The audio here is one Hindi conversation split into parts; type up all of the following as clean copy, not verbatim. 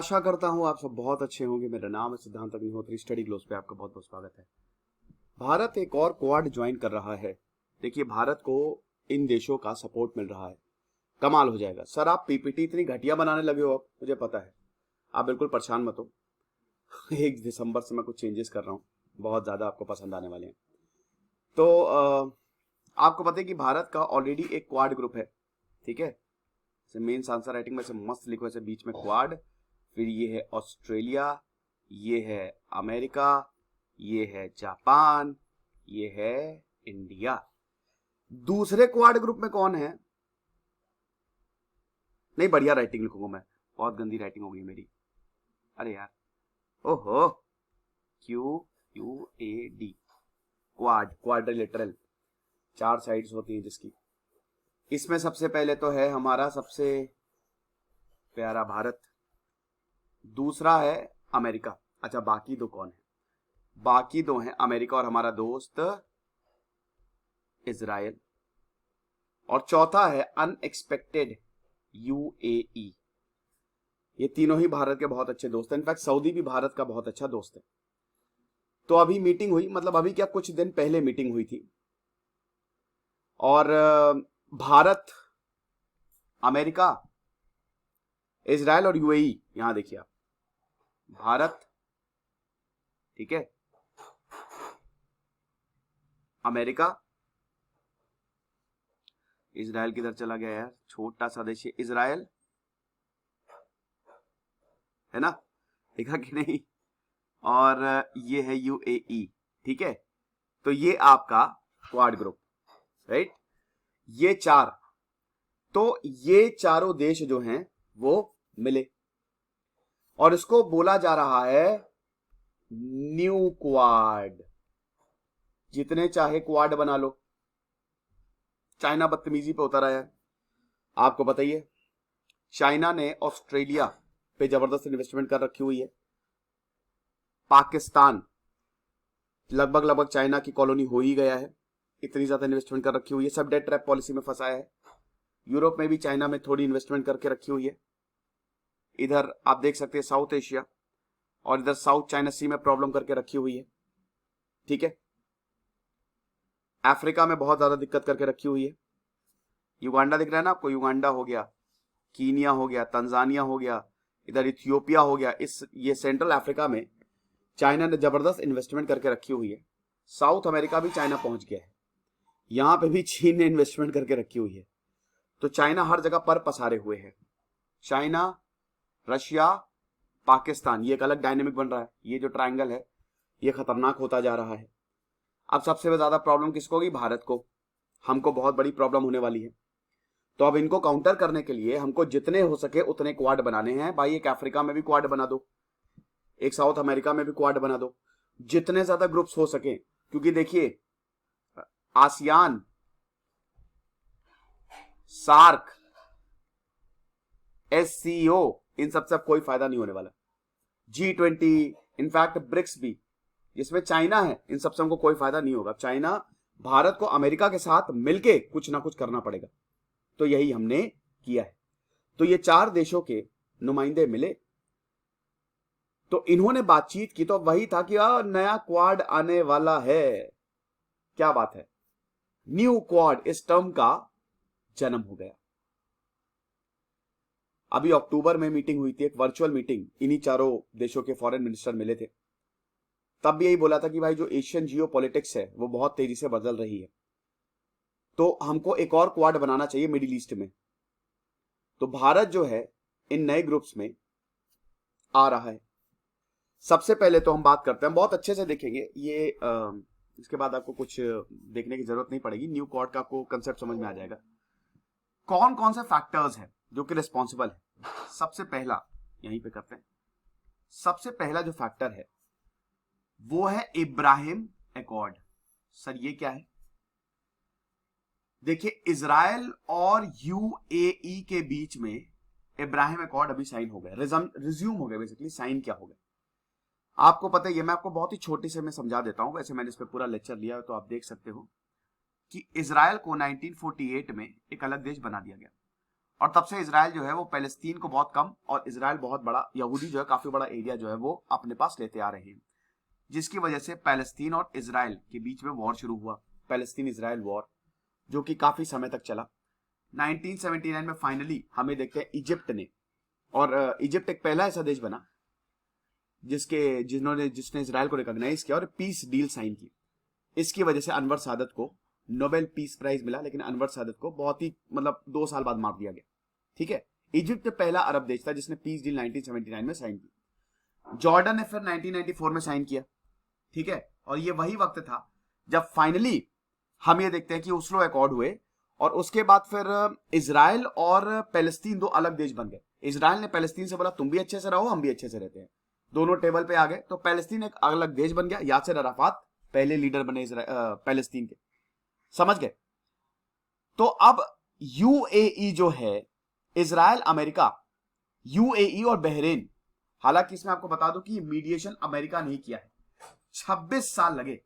आशा करता हूँ आप सब बहुत अच्छे होंगे। मेरा नाम है सिद्धांत अग्निहोत्री। स्टडी ग्लोस पे आपका बहुत बहुत स्वागत है। भारत एक और क्वाड ज्वाइन कर रहा है। देखिए, भारत को इन देशों का सपोर्ट मिल रहा है। कमाल हो जाएगा। सर, आप पीपीटी इतनी घटिया बनाने लगे हो, अब मुझे पता है। आप बिल्कुल परेशान मत हो। 1 दिसंबर से मैं कुछ चेंजेस कर रहा हूँ, बहुत ज्यादा आपको पसंद आने वाले हैं। तो आपको पता है कि भारत का ऑलरेडी एक क्वाड ग्रुप है, ठीक है। मेन आंसर राइटिंग में से मस्त लिखो ऐसे बीच में क्वाड, फिर ये है ऑस्ट्रेलिया, ये है अमेरिका, ये है जापान, ये है इंडिया। दूसरे क्वाड ग्रुप में कौन है? नहीं, बढ़िया राइटिंग लिखूंगा मैं, बहुत गंदी राइटिंग हो गई मेरी। अरे यार, ओहो, Q U A D, quad, quadrilateral, 4 sides होती हैं जिसकी। इसमें सबसे पहले तो है हमारा सबसे प्यारा भारत, दूसरा है अमेरिका। अच्छा, बाकी दो कौन है? बाकी दो हैं अमेरिका और हमारा दोस्त इजराइल, और चौथा है अनएक्सपेक्टेड यूएई। ये तीनों ही भारत के बहुत अच्छे दोस्त हैं। इनफैक्ट सऊदी भी भारत का बहुत अच्छा दोस्त है। तो अभी मीटिंग हुई, मतलब अभी क्या, कुछ दिन पहले मीटिंग हुई थी, और भारत, अमेरिका, इजराइल और यूएई, यहां देखिए आप, भारत, ठीक है, अमेरिका, इजराइल किधर चला गया यार, छोटा सा देश है इजराइल, है ना, देखा कि नहीं, और ये है यूएई, ठीक है। तो ये आपका क्वाड ग्रुप, राइट, ये चार। तो ये चारों देश जो हैं वो मिले, और इसको बोला जा रहा है न्यू क्वाड। जितने चाहे क्वाड बना लो। चाइना बदतमीजी पे उतर आया है, आपको बताइए। चाइना ने ऑस्ट्रेलिया पे जबरदस्त इन्वेस्टमेंट कर रखी हुई है। पाकिस्तान लगभग लगभग चाइना की कॉलोनी हो ही गया है, इतनी ज्यादा इन्वेस्टमेंट कर रखी हुई है। सब डेट ट्रैप पॉलिसी में फंसाया है। यूरोप में भी चाइना में थोड़ी इन्वेस्टमेंट करके रखी हुई है। इधर आप देख सकते हैं साउथ एशिया, और इधर साउथ चाइना सी में प्रॉब्लम करके रखी हुई है, ठीक है। अफ्रीका में बहुत ज्यादा दिक्कत करके रखी हुई है। युगांडा दिख रहा है ना आपको, युगांडा हो गया, कीनिया हो गया, तंजानिया हो गया, इधर इथियोपिया हो गया। इस ये सेंट्रल अफ्रीका में चाइना ने जबरदस्त इन्वेस्टमेंट करके रखी हुई है। साउथ अमेरिका भी चाइना पहुंच गया है, यहां पे भी चीन ने इन्वेस्टमेंट करके रखी हुई है। तो चाइना हर जगह पर पसारे हुए है। चाइना, रशिया, पाकिस्तान, ये एक अलग डायनेमिक बन रहा है। ये जो ट्रायंगल है ये खतरनाक होता जा रहा है। अब सबसे ज्यादा प्रॉब्लम किसको होगी? भारत को। हमको बहुत बड़ी प्रॉब्लम होने वाली है। तो अब इनको काउंटर करने के लिए हमको जितने हो सके उतने क्वाड बनाने हैं। भाई, एक अफ्रीका में भी क्वाड बना दो, एक साउथ अमेरिका में भी क्वाड बना दो, जितने ज्यादा ग्रुप्स हो सके। क्योंकि देखिए, आसियान, सार्क, एससीओ, इन सबसे अब कोई फायदा नहीं होने वाला। G20, इनफैक्ट ब्रिक्स भी, जिसमें चाइना है, इन सबसे हमको कोई फायदा नहीं होगा। चाइना, भारत को अमेरिका के साथ मिलके कुछ ना कुछ करना पड़ेगा। तो यही हमने किया है। तो ये 4 देशों के नुमाइंदे मिले, तो इन्होंने बातचीत की, तो वही था कि नया क्वाड आने वाला है। क्या बात है, न्यू क्वाड, इस टर्म का जन्म हो गया। अभी अक्टूबर में मीटिंग हुई थी, एक वर्चुअल मीटिंग, इन्हीं चारों देशों के फॉरेन मिनिस्टर मिले थे। तब भी यही बोला था कि भाई, जो एशियन जियो पॉलिटिक्स है वो बहुत तेजी से बदल रही है, तो हमको एक और क्वाड बनाना चाहिए मिडिल ईस्ट में। तो भारत जो है इन नए ग्रुप्स में आ रहा है। सबसे पहले तो हम बात करते हैं, बहुत अच्छे से देखेंगे ये, इसके बाद आपको कुछ देखने की जरूरत नहीं पड़ेगी। न्यू क्वाड का आपको कंसेप्ट समझ में आ जाएगा। कौन कौन से फैक्टर्स हैं जो कि रिस्पॉन्सिबल है। सबसे पहला, यहीं पे करते हैं, सबसे पहला जो फैक्टर है वो है इब्राहिम एकॉर्ड। सर, ये क्या है? देखिए, इजराइल और यूएई के बीच में इब्राहिम एकॉर्ड अभी साइन हो गया, रिज्यूम हो गया। बेसिकली साइन क्या हो गया आपको पता है, ये मैं आपको बहुत ही छोटी से मैं समझा देता हूं। वैसे मैंने इस पर पूरा लेक्चर लिया है, तो आप देख सकते हो कि इजराइल को 1948 में एक अलग देश बना दिया गया। और तब से इसराइल जो है वो पैलेस्तीन को बहुत कम, और इसराइल बहुत बड़ा, यहूदी जो है काफी बड़ा एरिया जो है वो अपने पास लेते आ रहे हैं, जिसकी वजह से पैलेस्तीन और इसराइल के बीच में वॉर शुरू हुआ, पैलेस्तीन इसराइल वॉर, जो कि काफी समय तक चला। 1979 में फाइनली हमें देखते हैं इजिप्ट ने, और इजिप्ट एक पहला ऐसा देश बना जिसने इसराइल को रिकॉग्नाइज किया और पीस डील साइन की। इसकी वजह से अनवर सादत को नोबेल पीस प्राइज मिला, लेकिन अनवर सादत को बहुत ही 2 साल बाद मार दिया गया। ठीक है, इजिप्ट पहला अरब देश था जिसने पीस डील 1979 में साइन की। जॉर्डन ने फिर 1994 में साइन किया। ठीक है, और ये वही वक्त था जब फाइनली हम ये देखते हैं कि ओस्लो अकॉर्ड हुए, और उसके बाद फिर इसराइल और पैलेस्तीन 2 अलग देश बन गए। इसराइल ने पैलेस्तीन से बोला तुम भी अच्छे से रहो, हम भी अच्छे से रहते हैं, दोनों टेबल पे आ गए, तो पैलेस्तीन एक अलग देश बन गया। यासिर अराफात पहले लीडर बने पैलेस्तीन के, समझ गए। तो अब यूएई जो है, इसराइल, अमेरिका, यूएई और बहरीन, हालांकि इसमें आपको बता दूं कि मीडिएशन अमेरिका नहीं किया है, 26 साल लगे,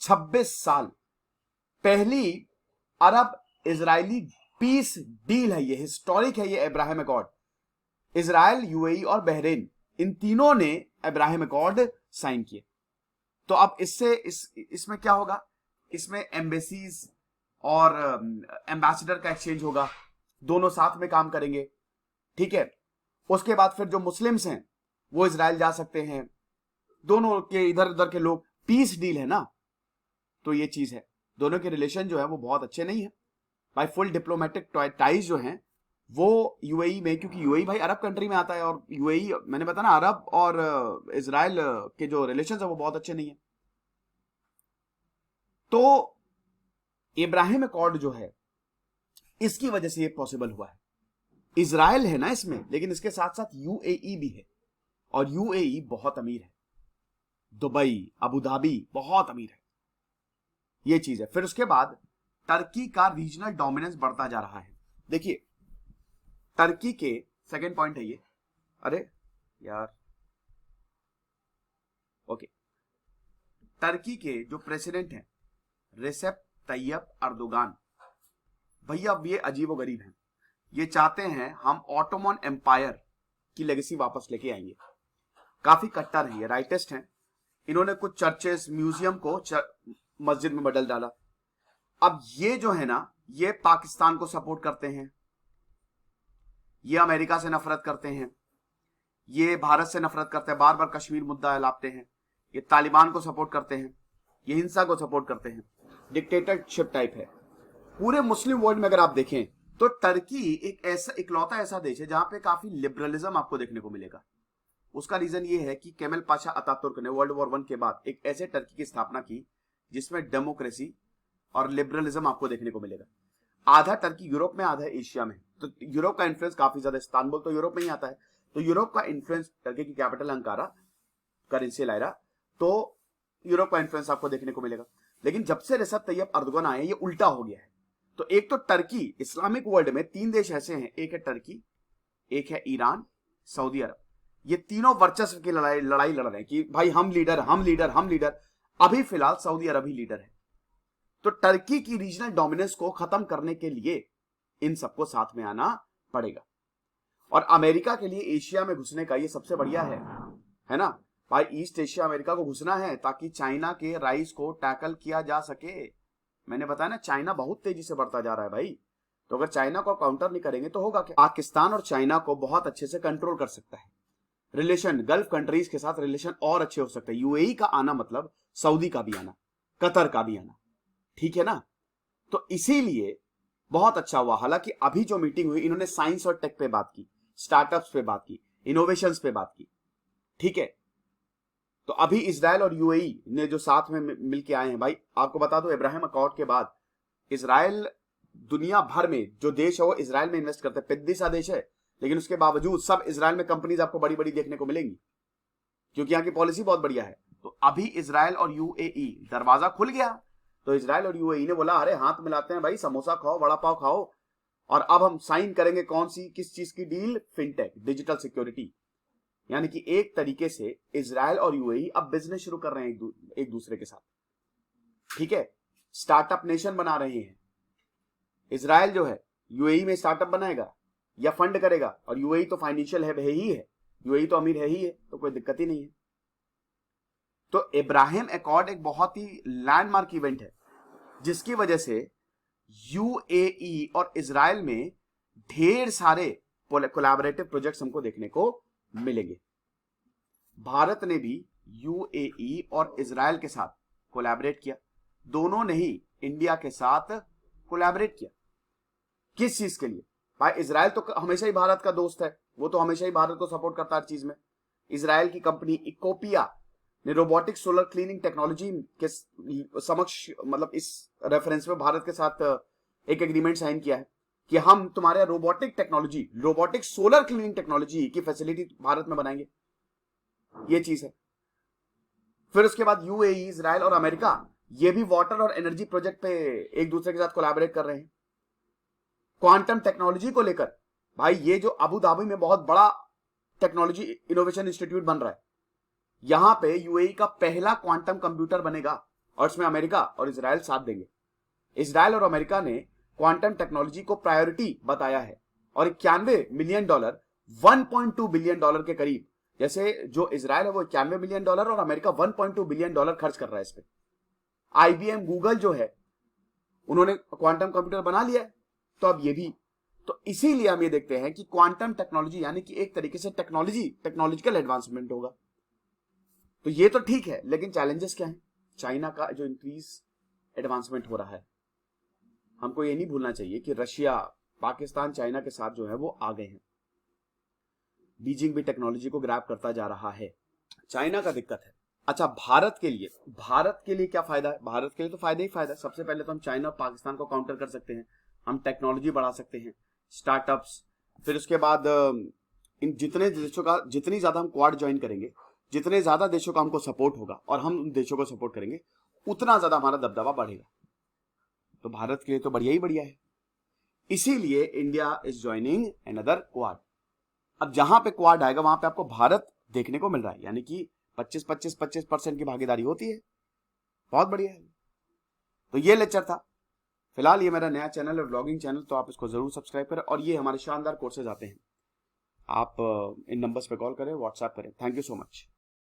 26 साल। पहली अरब इजरायली पीस डील है ये, हिस्टोरिक है ये अब्राहम अकॉर्ड। इसराइल, यूएई और बहरीन, इन तीनों ने अब्राहम अकॉर्ड साइन किए। तो अब इसमें क्या होगा, इसमें एम्बेसीज और एम्बेसडर का एक्सचेंज होगा, दोनों साथ में काम करेंगे। ठीक है, उसके बाद फिर जो मुस्लिम्स हैं वो इजराइल जा सकते हैं, दोनों के इधर उधर के लोग, पीस डील है ना, तो ये चीज है। दोनों के रिलेशन जो है वो बहुत अच्छे नहीं है भाई, फुल डिप्लोमेटिक टाइज जो हैं वो यूएई में, क्योंकि यूएई भाई अरब कंट्री में आता है, और यूएई मैंने बताया ना, अरब और इजराइल के जो रिलेशन है वो बहुत अच्छे नहीं है। तो इब्राहिम अकॉर्ड जो है, इसकी वजह से ये पॉसिबल हुआ है। इजराइल है ना इसमें, लेकिन इसके साथ साथ यूएई भी है, और यूएई बहुत अमीर है, दुबई, अबू धाबी बहुत अमीर है, ये चीज है। फिर उसके बाद टर्की का रीजनल डोमिनेंस बढ़ता जा रहा है। देखिए, टर्की के सेकंड पॉइंट है ये, अरे यार, ओके, टर्की के जो प्रेसिडेंट हैं रेसेप तैयब अर्दोगान, भैया अब ये अजीबोगरीब हैं। ये चाहते हैं हम ऑटोमन एम्पायर की लेगेसी वापस लेके आएंगे। काफी कट्टर है ये, राइटिस्ट हैं। इन्होंने कुछ चर्चेस, म्यूजियम को मस्जिद में बदल डाला। अब ये जो है ना, ये पाकिस्तान को सपोर्ट करते हैं, ये अमेरिका से नफरत करते हैं, ये भारत से नफरत करते हैं, बार बार कश्मीर मुद्दा लाते हैं, ये तालिबान को सपोर्ट करते हैं, ये हिंसा को सपोर्ट करते हैं, डिक्टेटरशिप टाइप है। पूरे मुस्लिम वर्ल्ड में अगर आप देखें तो टर्की एक ऐसा इकलौता ऐसा देश है जहां पे काफी लिबरलिज्म आपको देखने को मिलेगा। उसका रीजन ये है कि केमल पाशा अतातुर्क ने वर्ल्ड वॉर 1 के बाद एक ऐसे टर्की की स्थापना की जिसमें डेमोक्रेसी और लिबरलिज्म आपको देखने को मिलेगा। आधा टर्की यूरोप में, आधा एशिया में, तो यूरोप का इन्फ्लुएंस काफी ज्यादा, इस्तांबुल तो यूरोप में ही आता है, तो यूरोप का इन्फ्लुएंस, टर्की की कैपिटल अंकारा, करेंसी लायरा, तो यूरोप का इन्फ्लुएंस आपको देखने को मिलेगा। लेकिन जब से रेसेप तैयब अर्दोगन आए, ये उल्टा हो गया है। तो एक तो टर्की, इस्लामिक वर्ल्ड में 3 देश ऐसे हैं, एक है टर्की, एक है ईरान, सऊदी अरब, ये तीनों वर्चस्व की लड़ाई लड़ रहे हैं कि भाई हम लीडर, हम लीडर, हम लीडर। अभी फिलहाल सऊदी अरब ही लीडर है। तो टर्की की रीजनल डोमिनेंस को खत्म करने के लिए इन सबको साथ में आना पड़ेगा, और अमेरिका के लिए एशिया में घुसने का ये सबसे बढ़िया है ना भाई। ईस्ट एशिया अमेरिका को घुसना है ताकि चाइना के राइस को टैकल किया जा सके। मैंने बताया ना, चाइना बहुत तेजी से बढ़ता जा रहा है भाई, तो अगर चाइना को काउंटर नहीं करेंगे तो होगा क्या। पाकिस्तान और चाइना को बहुत अच्छे से कंट्रोल कर सकता है, रिलेशन गल्फ कंट्रीज के साथ रिलेशन और अच्छे हो सकते हैं। यूएई का आना मतलब सऊदी का भी आना, कतर का भी आना, ठीक है ना। तो इसीलिए बहुत अच्छा हुआ। हालांकि अभी जो मीटिंग हुई, इन्होंने साइंस और टेक पे बात की, स्टार्टअप्स पे बात की, इनोवेशंस पे बात की, ठीक है। तो अभी इजराइल और यूएई ने जो साथ में मिलके आए हैं भाई, आपको बता दो इब्राहिम अकॉर्ड के बाद इजराइल, दुनिया भर में जो देश है वो इजराइल में इन्वेस्ट करते हैं। 35 देश है, लेकिन उसके बावजूद सब इजराइल में कंपनीज आपको बड़ी बड़ी देखने को मिलेंगी, क्योंकि यहाँ की पॉलिसी बहुत बढ़िया है। तो अभी इजराइल और यूएई, दरवाजा खुल गया। तो इजराइल और यूएई ने बोला अरे हाथ मिलाते हैं भाई, समोसा खाओ, वड़ा पाव खाओ, और अब हम साइन करेंगे कौन सी, किस चीज की डील, फिनटेक, डिजिटल सिक्योरिटी। यानी कि एक तरीके से इजराइल और यूएई अब बिजनेस शुरू कर रहे हैं एक दूसरे के साथ, ठीक है। स्टार्टअप नेशन बना रहे हैं। इजराइल जो है यूएई में स्टार्टअप बनाएगा, या फंड करेगा, और यूएई तो फाइनेंशियल है ही है, यूएई तो अमीर है ही है, तो कोई दिक्कत ही नहीं है। तो इब्राहिम एकॉर्ड एक बहुत ही लैंडमार्क इवेंट है, जिसकी वजह से यूएई और इजराइल में ढेर सारे कोलैबोरेटिव प्रोजेक्ट्स हमको देखने को मिलेंगे। भारत ने भी यूएई और इजराइल के साथ कोलैबोरेट किया, दोनों ने ही इंडिया के साथ कोलैबोरेट किया। किस चीज के लिए? भाई इजराइल तो हमेशा ही भारत का दोस्त है, वो तो हमेशा ही भारत को सपोर्ट करता है हर चीज में। इजराइल की कंपनी इकोपिया ने रोबोटिक सोलर क्लीनिंग टेक्नोलॉजी के समक्ष, मतलब इस रेफरेंस में भारत के साथ एक एग्रीमेंट साइन किया है कि हम तुम्हारे robotic technology, robotic solar cleaning technology की फैसिलिटी भारत में बनाएंगे, ये चीज है। फिर उसके बाद यूएई, इजराइल और अमेरिका ये भी वाटर और एनर्जी प्रोजेक्ट पे एक दूसरे के साथ कोलैबोरेट कर रहे हैं। क्वांटम टेक्नोलॉजी को लेकर भाई ये जो अबू धाबी में बहुत बड़ा टेक्नोलॉजी इनोवेशन इंस्टीट्यूट बन रहा है, यहां पे यूएई का पहला क्वांटम कंप्यूटर बनेगा और इसमें अमेरिका और इजराइल साथ देंगे। इजराइल और अमेरिका ने क्वांटम टेक्नोलॉजी को प्रायोरिटी बताया है और $91 मिलियन, $1.2 बिलियन के करीब, जैसे जो इजराइल है वो $91 मिलियन और अमेरिका $1.2 बिलियन खर्च कर रहा है इस पे। आईबीएम, गूगल जो है उन्होंने क्वांटम कंप्यूटर बना लिया है, तो अब ये भी। तो इसीलिए हम ये देखते हैं कि क्वांटम टेक्नोलॉजी यानी कि एक तरीके से टेक्नोलॉजिकल एडवांसमेंट होगा। तो ये तो ठीक है, लेकिन चैलेंजेस क्या हैं? चाइना का जो इंक्रीज एडवांसमेंट हो रहा है, हमको ये नहीं भूलना चाहिए कि रशिया, पाकिस्तान, चाइना के साथ जो है वो आ गए हैं। बीजिंग भी टेक्नोलॉजी को ग्रैब करता जा रहा है, चाइना का दिक्कत है। अच्छा, भारत के लिए क्या फायदा है? भारत के लिए तो फायदा ही फायदा है। सबसे पहले तो हम चाइना और पाकिस्तान को काउंटर कर सकते हैं, हम टेक्नोलॉजी बढ़ा सकते हैं, स्टार्टअप्स। फिर उसके बाद इन जितने देशों का, जितनी ज्यादा हम क्वाड ज्वाइन करेंगे, जितने ज्यादा देशों का हमको सपोर्ट होगा और हम उन देशों को सपोर्ट करेंगे, उतना ज्यादा हमारा दबदबा बढ़ेगा। तो भारत के लिए तो बढ़िया ही बढ़िया है। इसीलिए India is joining another quad. अब जहां पे क्वाड आएगा वहां पे आपको भारत देखने को मिल रहा है, यानी कि 25% की भागीदारी होती है। बहुत बढ़िया है। तो ये लेक्चर था। फिलहाल ये मेरा नया चैनल है, व्लॉगिंग चैनल, तो आप इसको जरूर सब्सक्राइब करें। और ये हमारे शानदार कोर्सेज आते हैं, आप इन नंबर्स पे कॉल करें, व्हाट्सएप करें। Thank you so much.